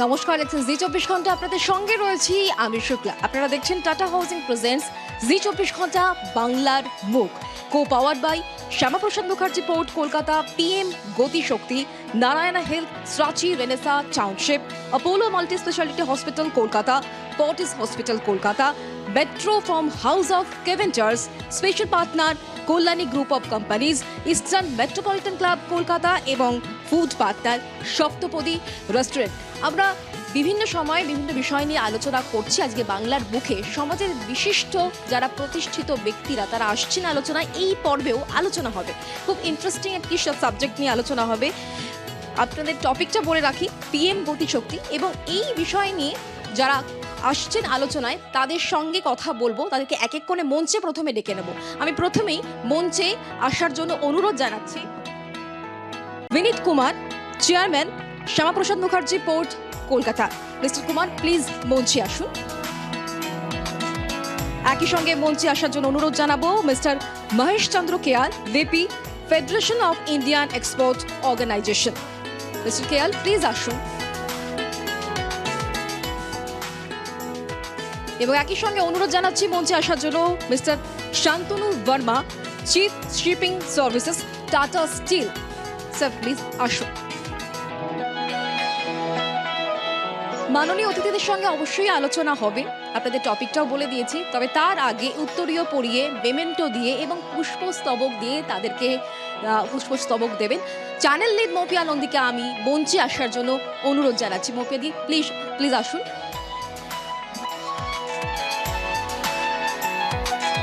নমস্কার, দেখছেন জি 24 ঘন্টা। আপনাদের সঙ্গে রয়েছি আমি শুক্লা। আপনারা দেখছেন টাটা হাউজিং প্রেজেন্টস জি 24 ঘন্টা বাংলার মুখ, co powered by Shyamaprasad Mukherjee port Kolkata, PM Gatishakti, Narayana health, Sachi Renaissance township, Apollo multi specialty hospital Kolkata, Fortis hospital Kolkata, metro from house of Keventers, special partner Kalyani group of companies, eastern metropolitan club Kolkata এবং food partner Saptapadi restaurant. আমরা বিভিন্ন সময় বিভিন্ন বিষয় নিয়ে আলোচনা করছি। আজকে বাংলার মুখে সমাজের বিশিষ্ট যারা প্রতিষ্ঠিত ব্যক্তিরা তারা আসছেন আলোচনায়। এই পর্বেও আলোচনা হবে, খুব ইন্টারেস্টিং একটি সাবজেক্ট নিয়ে আলোচনা হবে। আপনাদের টপিকটা বলে রাখি, পিএম গতিশক্তি, এবং এই বিষয় নিয়ে যারা আসছেন আলোচনায় তাদের সঙ্গে কথা বলবো। তাদেরকে এক এক করে মঞ্চে প্রথমে ডেকে নেব। আমি প্রথমেই মঞ্চে আসার জন্য অনুরোধ জানাচ্ছি Vineet Kumar, chairman Shyamaprasad Mukherjee port Kolkata. Mister Kumar, please মঞ্চে আসুন। একই সঙ্গে মঞ্চে আসার জন্য অনুরোধ জানাবো mister Mahesh Chandra Keyal, VP, federation of Indian export organisation. Mister Keyal, please আসুন। এবং একই সঙ্গে অনুরোধ জানাচ্ছি মঞ্চে আসার জন্য mister Shantanu Verma, chief shipping services, Tata steel. Sir, please আসুন। মাননীয় অতিথিদের সঙ্গে অবশ্যই আলোচনা হবে, আপনাদের টপিকটাও বলে দিয়েছি। তবে তার আগে উত্তরীয় পড়িয়ে, মেমেন্টো দিয়ে এবং পুষ্পস্তবক দিয়ে তাদেরকে পুষ্পস্তবক দেবেন চ্যানেল লিড মৌপিয়া নন্দীকে আমি মঞ্চে আসার জন্য অনুরোধ জানাচ্ছি। মৌপিয়া দি, প্লিজ প্লিজ আসুন।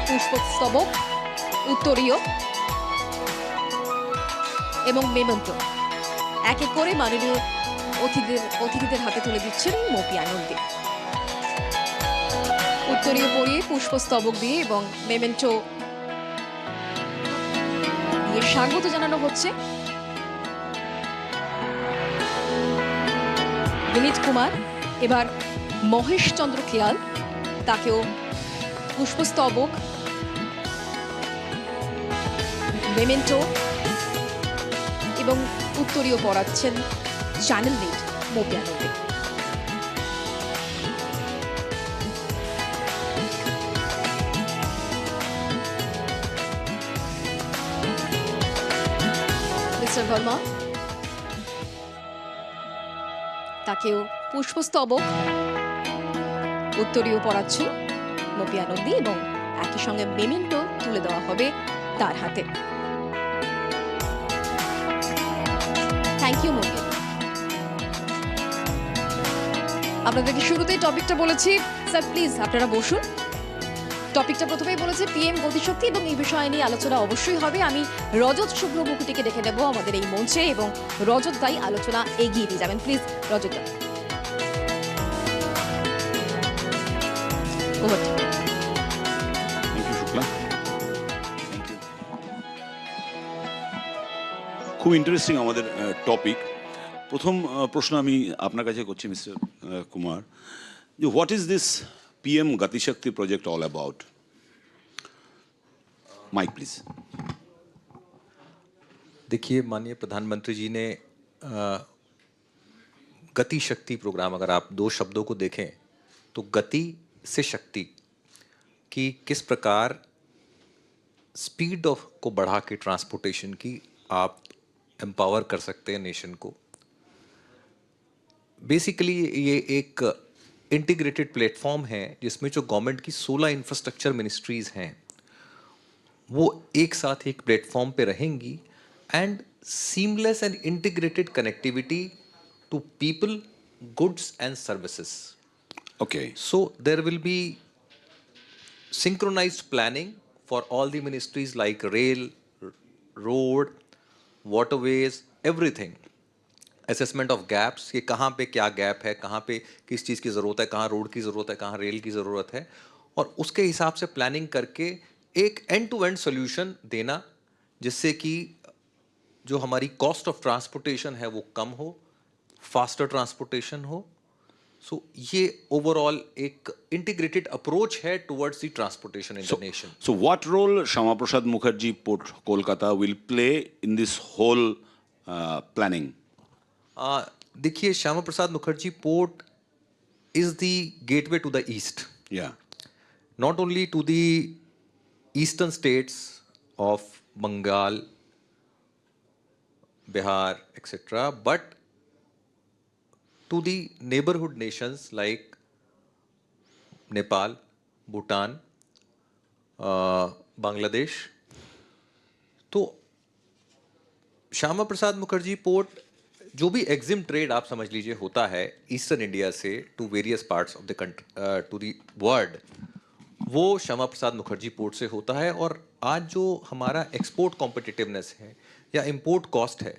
পুষ্পস্তবক, উত্তরীয় এবং মেমেন্টো এক এক করে মাননীয় অতিথিদের হাতে তুলে দিচ্ছেন মৌপিয়া নন্দী। উত্তরীয় পরিয়ে, পুষ্পস্তবক দিয়ে এবং মেমেন্টো দিয়ে স্বাগত জানানো হচ্ছে। বিনীত কুমার, এবার মহেশ চন্দ্র খেয়াল, তাকেও পুষ্পস্তবক, মেমেন্টো এবং উত্তরীয় পড়াচ্ছেন channel lead Moupiya Nandi. Mister Verma, তাকেও পুষ্পস্তবক, উত্তরীয় পড়াচ্ছেন মৌপিয়া নন্দী এবং একই সঙ্গে মেমেন্টো তুলে দেওয়া হবে তার হাতে। Thank you Moupiya. আপনাদেরকে শুরুতেই টপিকটা বলেছি, স্যার প্লিজ আপনারা বসুন। টপিকটা প্রথমেই বলেছে পিএম গতিশক্তি এবং এই বিষয় নিয়ে আলোচনা অবশ্যই হবে। আমি রজত শুভ্র মুকুটিকে ডেকে নেব আমাদের এই মঞ্চে এবং রজত দাই আলোচনা এগিয়ে নিয়ে যাবেন। প্লিজ রজত দা। খুব ইন্টারেস্টিং আমাদের টপিক। প্রথম প্রশ্ন আমি আপনার কাছে করছি মিস্টার কুমার, যে what is this PM Gatishakti project all about? Mike please. देखिए, माननीय प्रधानमंत्री जी ने गति शक्ति प्रोग्राम, अगर आप दो शब्दों को देखें तो गति से शक्ति की किस प्रकार स्पीड ऑफ को बढ़ा के ट्रांसपोर्टेशन की आप एम्पावर कर सकते हैं नेशन को। बेसिकली ये एक इंटीग्रेटेड प्लेटफॉर्म है जिसमें जो गवर्नमेंट की 16 इंफ्रास्ट्रक्चर मिनिस्ट्रीज हैं वो एक साथ एक प्लेटफॉर्म पे रहेंगी and seamless and integrated connectivity to people, goods and services. Okay, so there will be synchronized planning for all the ministries like rail, road, waterways, everything. Assessment of gaps, कि कहाँ पे क्या गैप है, कहाँ पे किस चीज़ की ज़रूरत है, कहाँ रोड की ज़रूरत है, कहाँ रेल की ज़रूरत है, और उसके हिसाब से प्लानिंग करके एक एंड टू एंड सोल्यूशन देना, जिससे कि जो हमारी कॉस्ट ऑफ ट्रांसपोर्टेशन है वो कम हो, फास्टर ट्रांसपोर्टेशन हो। सो ये ओवरऑल एक इंटीग्रेटेड अप्रोच है towards the transportation in the nation. so what role Shyamaa Prasad Mukherjee Port Kolkata will play in this whole planning? देखिए, Shyama Prasad Mukherjee port is the gateway to the east, Yeah. not only to the eastern states of Bengal, Bihar, etc., but to the neighborhood nations like Nepal, Bhutan, Bangladesh. तो Shyama Prasad Mukherjee port जो भी EXIM trade आप समझ लीजिए होता है eastern India से to various parts of the country to the world, वो श्यामा प्रसाद मुखर्जी पोर्ट से होता है। और आज जो हमारा एक्सपोर्ट कॉम्पिटिटिवनेस है या इंपोर्ट कॉस्ट है,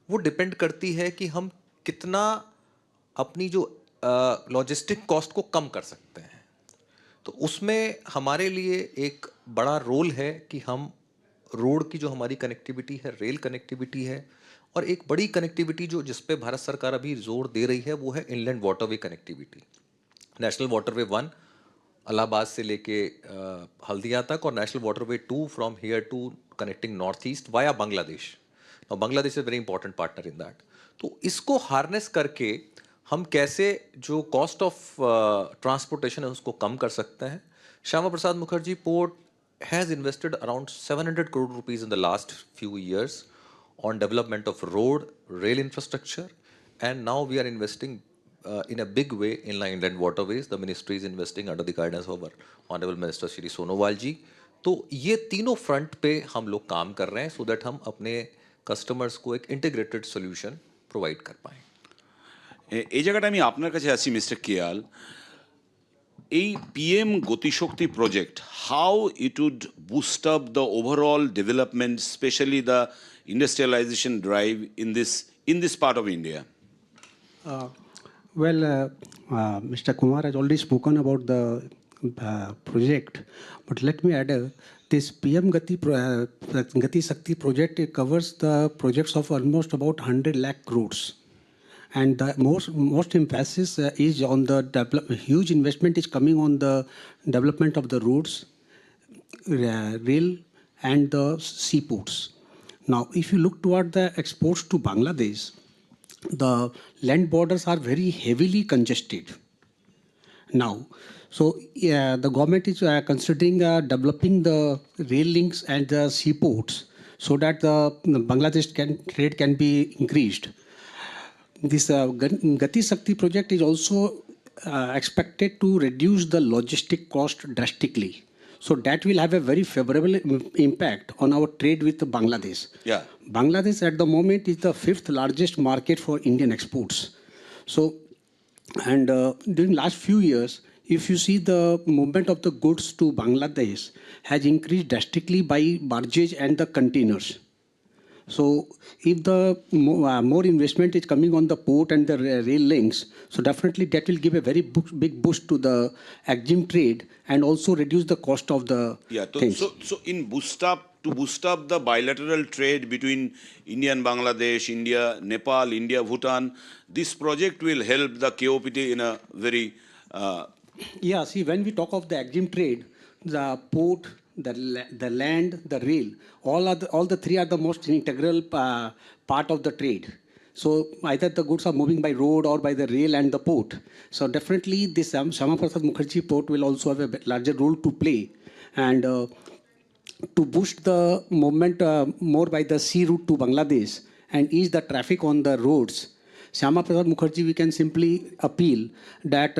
वो डिपेंड करती है कि हम कितना अपनी जो लॉजिस्टिक कॉस्ट को कम कर सकते हैं। तो उसमें हमारे लिए एक बड़ा रोल है कि हम रोड की जो हमारी कनेक्टिविटी है, रेल कनेक्टिविटी है, और एक बड़ी कनेक्टिविटी जो जिस पे भारत सरकार अभी जोर दे रही है वो है inland waterway connectivity. National waterway 1 Allahabad से लेके हल्दिया तक, और national waterway 2 from here to connecting north east via Bangladesh. और Bangladesh is very important partner in that. तो इसको हार्नेस करके हम कैसे जो कॉस्ट ऑफ ट्रांसपोर्टेशन है उसको कम कर सकते हैं। Shyama Prasad Mukherjee port has invested around 700 crore rupees in the last few years on development of road, rail infrastructure, and now we are investing in a big way in inland waterways. The ministry is investing under the guidance of our Honorable Minister Shri Sonowal ji. तो ये तीनों front पे हम लोग काम कर रहे हैं so that हम अपने कस्टमर्स को एक इंटीग्रेटेड सोल्यूशन प्रोवाइड कर पाएं। এই জায়গাটা আমি আপনার কাছে আসি মিস্টার কেয়াল। এই PM Gatishakti project, how it would boost up the overall development, specially the industrialization drive in this part of India? Mr. Kumar has already spoken about the project, but let me add this PM Gati Shakti project. It covers the projects of almost about 100 lakh crores. And the most emphasis is on the huge investment is coming on the development of the roads, rail, and the seaports. Now, if you look toward the exports to Bangladesh, the land borders are very heavily congested now. So the government is considering developing the rail links and the seaports so that the Bangladesh trade can be increased. This Gati Shakti project is also expected to reduce the logistic cost drastically. So that will have a very favorable impact on our trade with Bangladesh. Yeah. Bangladesh at the moment is the 5th largest market for Indian exports. So, and during last few years, if you see the movement of the goods to Bangladesh has increased drastically by barges and the containers. So if the more investment is coming on the port and the rail links, so definitely that will give a very big boost to the EXIM trade and also reduce the cost of the things. So in boost up the bilateral trade between India and Bangladesh, India, Nepal, India, Bhutan, this project will help the KOPT in a very Yeah, see, when we talk of the EXIM trade, the port, the land, the rail, all the three are the most integral part of the trade. So either the goods are moving by road or by the rail and the port. So definitely this Shama Prasad Mukherjee port will also have a larger role to play, and to boost the movement more by the sea route to Bangladesh and ease the traffic on the roads. Shama Prasad Mukherjee, we can simply appeal that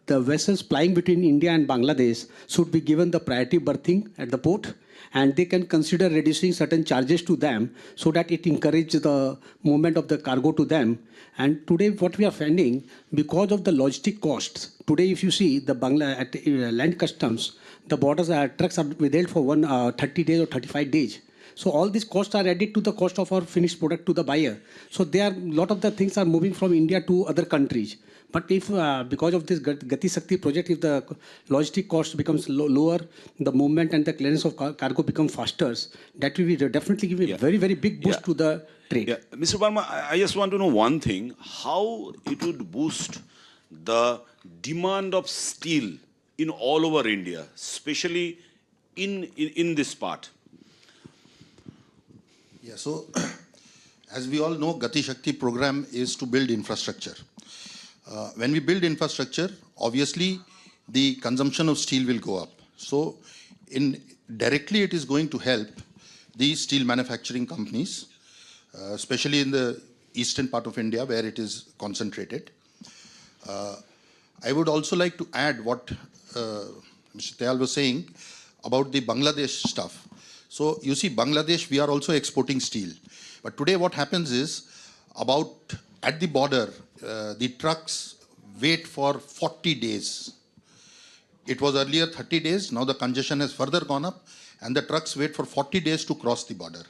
the vessels plying between India and Bangladesh should be given the priority berthing at the port, and they can consider reducing certain charges to them so that it encourages the movement of the cargo to them. And today what we are finding, because of the logistic costs, today if you see the at land customs, the borders trucks are withheld for 30 days or 35 days. So all these costs are added to the cost of our finished product to the buyer. So there are lot of the things are moving from India to other countries. But if because of this Gati Shakti project, if the logistic cost becomes lower, the movement and the clearance of cargo become faster, that will be definitely give a very, very big boost to the trade. Yeah. Mr. Verma, I just want to know one thing, how it would boost the demand of steel in all over India, especially in this part. Yeah, so As we all know, Gati Shakti program is to build infrastructure. When we build infrastructure, obviously the consumption of steel will go up. So directly it is going to help the steel manufacturing companies, especially in the eastern part of India where it is concentrated. I would also like to add what Mr. Tayal was saying about the Bangladesh stuff. So you see, Bangladesh, we are also exporting steel. But today what happens is, at the border, the trucks wait for 40 days. It was earlier 30 days, now the congestion has further gone up, and the trucks wait for 40 days to cross the border.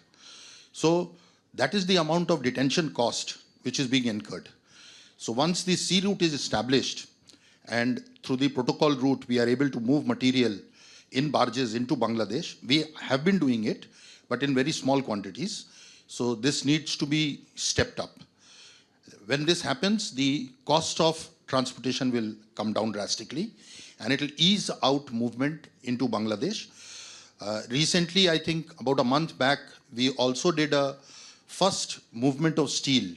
So that is the amount of detention cost which is being incurred. So once the sea route is established, and through the protocol route we are able to move material in barges into Bangladesh, we have been doing it, but in very small quantities. So this needs to be stepped up. When this happens, the cost of transportation will come down drastically, and it will ease out movement into Bangladesh. Recently, I think about a month back, we also did a first movement of steel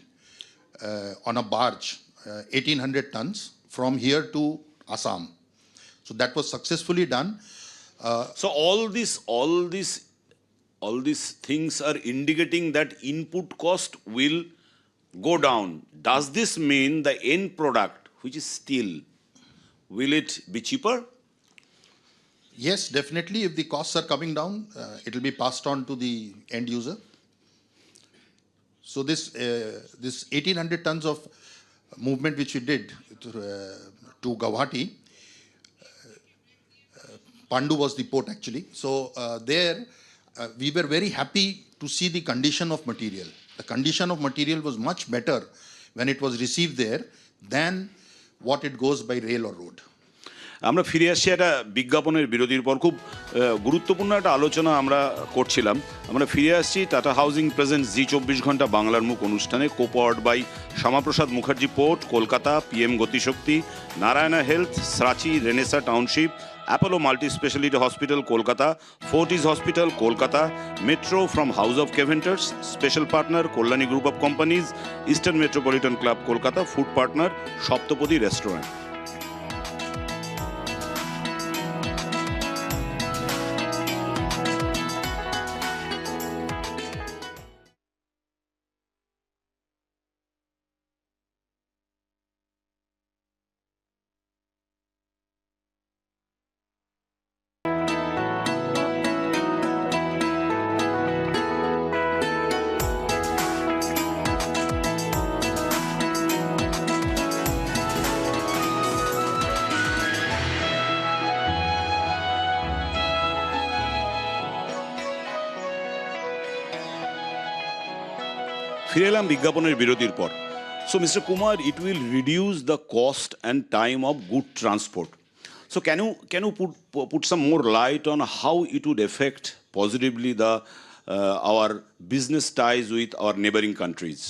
on a barge, 1800 tons, from here to Assam. So that was successfully done. So all these things are indicating that input cost will go down. Does this mean the end product, which is steel, will it be cheaper? Yes, definitely. If the costs are coming down, it will be passed on to the end user. So this 1800 tons of movement which we did to Guwahati, Pandu was the port actually. So there we were very happy to see the condition of material. The condition of material was much better when it was received there than what it goes by rail or road. আমরা ফিরে আসছি একটা বিজ্ঞাপনের বিরতির পর। খুব গুরুত্বপূর্ণ একটা আলোচনা আমরা করছিলাম। আমরা ফিরে আসছি টাটা হাউজিং প্রেজেন্টস জি 24 ঘন্টা বাংলার মুখ অনুষ্ঠানে, co powered by Shyamaprasad Mukherjee port Kolkata, PM Gatishakti, Narayana health, Sachi Renaissance township, Apollo multi specialty hospital Kolkata, Fortis hospital Kolkata, metro from house of Keventers, special partner Kalyani group of companies, eastern metropolitan club Kolkata, food partner Saptapadi restaurant. ফিরে এলাম বিজ্ঞাপনের বিরতির পর। So mister Kumar, it will reduce the cost and time of good transport. So can you put some more light on how it would affect positively our business ties with our neighboring countries?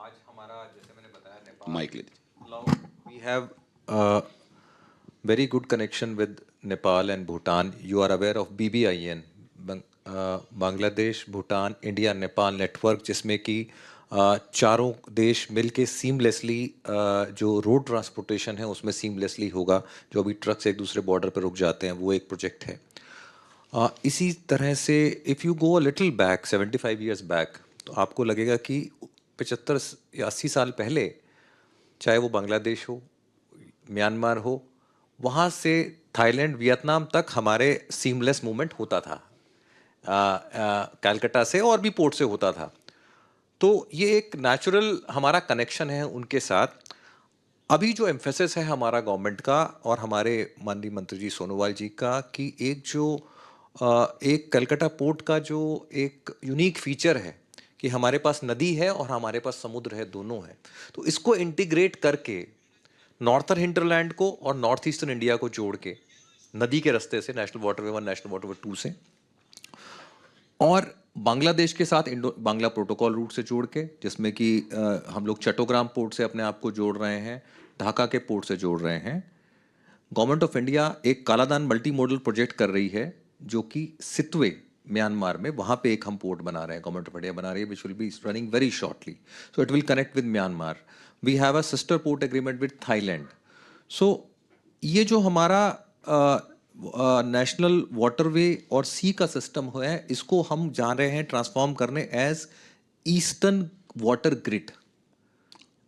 आज हमारा, जैसे मैंने बताया, Nepal, Mic ले लीजिए। we have a very good connection with Nepal and Bhutan. You are aware of BBIN, Bangladesh Bhutan India Nepal network, जिसमें कि चारों देश मिलके सीमलेसली जो रोड ट्रांसपोर्टेशन है उसमें सीमलेसली होगा। जो अभी ट्रक से एक दूसरे बॉर्डर पर रुक जाते हैं, वो एक प्रोजेक्ट है। इसी तरह से if you go a little back 75 years back, तो आपको लगेगा कि 75 या 80 साल पहले, चाहे वो बांग्लादेश हो, म्यांमार हो, वहाँ से थाईलैंड, वियतनाम तक हमारे सीमलेस मूवमेंट होता था। कलकत्ता से और भी पोर्ट से होता था। तो ये एक नेचुरल हमारा कनेक्शन है उनके साथ। अभी जो एम्फेसिस है हमारा गवर्नमेंट का और हमारे माननीय मंत्री जी सोनोवाल जी का, कि एक कलकत्ता पोर्ट का जो एक यूनिक फीचर है कि हमारे पास नदी है और हमारे पास समुद्र है, दोनों है। तो इसको इंटीग्रेट करके नॉर्थर्न हिंटरलैंड को और नॉर्थ ईस्टर्न इंडिया को जोड़ के नदी के रास्ते से, नेशनल वाटरवे 1, नेशनल वाटरवे 2 से, और बांग्लादेश के साथ इंडो बांग्ला प्रोटोकॉल रूट से जोड़ के, जिसमें कि हम लोग चट्टोग्राम पोर्ट से अपने आप को जोड़ रहे हैं, ढाका के पोर्ट से जोड़ रहे हैं। गवर्नमेंट ऑफ इंडिया एक कालादान मल्टी मॉडल प्रोजेक्ट कर रही है, जो कि सितवे म्यांमार में, वहाँ पे एक हम पोर्ट बना रहे हैं, गवर्नमेंट ऑफ इंडिया बना रही है, which will be running very shortly. So it will connect with Myanmar. We have a sister port agreement with Thailand. So ये जो हमारा नेशनल वाटरवे और सी का सिस्टम है, इसको हम जा रहे हैं ट्रांसफॉर्म करने as eastern water grid.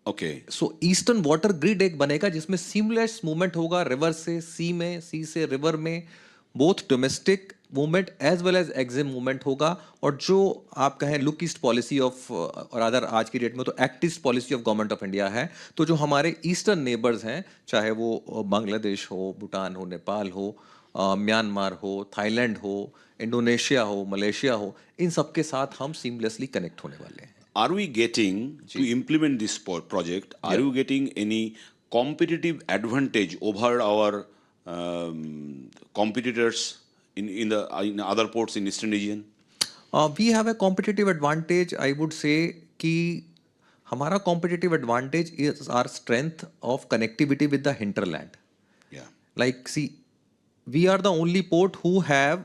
Okay, so eastern water grid एक बनेगा जिसमें सीमलेस मूवमेंट होगा, रिवर से सी में, सी से रिवर में, both domestic movement as well as EXIM movement होगा. और जो आप कहें लुक ईस्ट पॉलिसी ऑफ, और अदर आज की डेट में तो act east policy of government of India है. तो जो हमारे ईस्टर्न नेबर्स हैं, चाहे वो बांग्लादेश हो, भूटान हो, नेपाल हो, म्यांमार हो, थाईलैंड हो, इंडोनेशिया हो, मलेशिया हो, इन सब के साथ हम सीमलेसली कनेक्ट होने वाले हैं. are we getting to implement this project? Are you getting any competitive advantage over our competitors in other ports in Eastern region? We have a competitive advantage. I would say कि हमारा competitive advantage is our strength of connectivity with the hinterland. Yeah. Like, see, we are the only port who have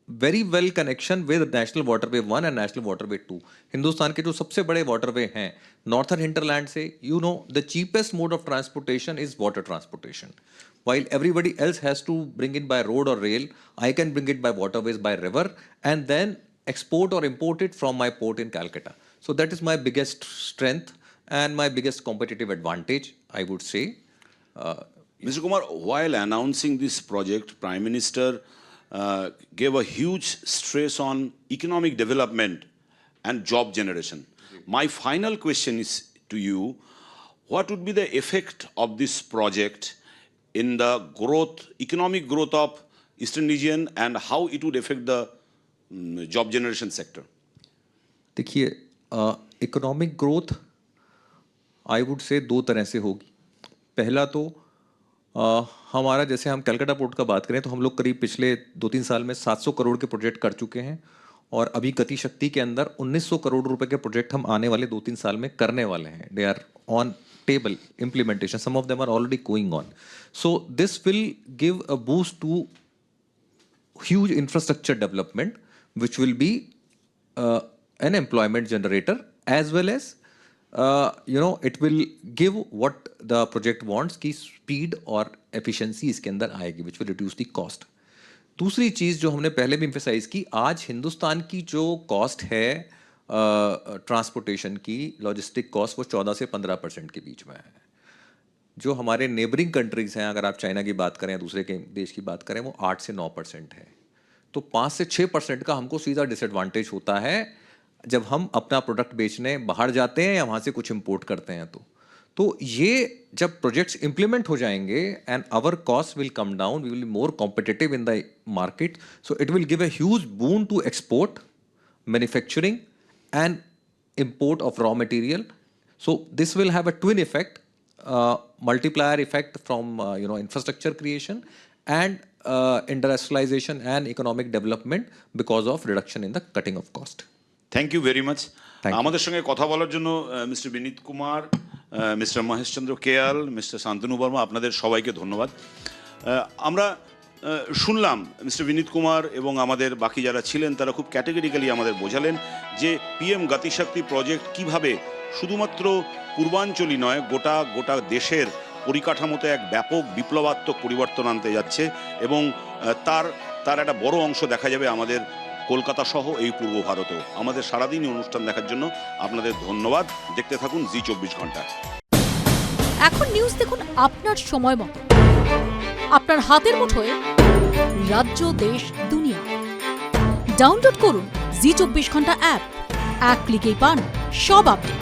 very well connection with National Waterway 1 and National Waterway 2. Hindustan के जो सबसे बड़े waterway हैं northern hinterland से, you know, the cheapest mode of transportation is water transportation. While everybody else has to bring it by road or rail, I can bring it by waterways, by river, and then export or import it from my port in Calcutta. So that is my biggest strength and my biggest competitive advantage, I would say. Mr. Kumar, while announcing this project, Prime Minister gave a huge stress on economic development and job generation. My final question is to you, what would be the effect of this project in the growth, economic growth of Eastern region, and how it would affect the job generation sector? देखिए, economic growth I would say दो तरह से होगी. पहला तो हमारा, जैसे हम कलकत्ता पोर्ट का बात करें तो हम लोग करीब पिछले 2-3 साल में 700 करोड़ के प्रोजेक्ट कर चुके हैं, और अभी गति शक्ति के अंदर 1900 करोड़ रुपए के प्रोजेक्ट हम आने वाले 2-3 साल में करने वाले हैं. They are on table implementation. Some of them are already going on. So this will give a boost to huge infrastructure development, which will be an employment generator, as well as it will give what the project wants की speed और efficiency इसके अंदर आएगी, which will reduce the cost. दूसरी चीज़ जो हमने पहले भी emphasize की, आज हिंदुस्तान की जो cost है ट्रांसपोर्टेशन की, लॉजिस्टिक कॉस्ट, वो 14 से 15% के बीच में है. जो हमारे नेबरिंग कंट्रीज हैं, अगर आप चाइना की बात करें या दूसरे के देश की बात करें, वो 8 से 9% है. तो 5 से 6% का हमको सीधा डिसएडवांटेज होता है जब हम अपना प्रोडक्ट बेचने बाहर जाते हैं या वहाँ से कुछ इम्पोर्ट करते हैं. तो ये जब प्रोजेक्ट्स इम्प्लीमेंट हो जाएंगे and our cost will come down, we will be more competitive in the market. So it will give a huge boon to export, manufacturing and import of raw material. So this will have a twin effect, multiplier effect from infrastructure creation and industrialization and economic development because of reduction in the cutting of cost. Thank you very much. আমাদের সঙ্গে কথা বলার জন্য mister বিনীত Kumar, mister Mahesh Chandra কেয়াল, mister Shantanu Varma, আপনাদের সবাইকে ধন্যবাদ. আমরা শুনলাম মিস্টার বিনীত কুমার এবং আমাদের বাকি যারা ছিলেন তারা খুব ক্যাটেগরিক্যালি আমাদের বোঝালেন যে পিএম গতিশক্তি প্রজেক্ট কিভাবে শুধুমাত্র পূর্বাঞ্চলই নয়, গোটা দেশের পরিকাঠামোতে এক ব্যাপক বিপ্লবাত্মক পরিবর্তন আনতে যাচ্ছে, এবং তার একটা বড় অংশ দেখা যাবে আমাদের কলকাতা সহ এই পূর্ব ভারতেও. আমাদের সারাদিনই অনুষ্ঠান দেখার জন্য আপনাদের ধন্যবাদ. দেখতে থাকুন জি 24 ঘন্টা. এখন নিউজ দেখুন আপনার সময় মতো, আপনার হাতের মুঠোয়, রাজ্য, দেশ, দুনিয়া। ডাউনলোড করুন জি 24 ঘন্টা অ্যাপ। এক ক্লিকেই পান সব আপডেট।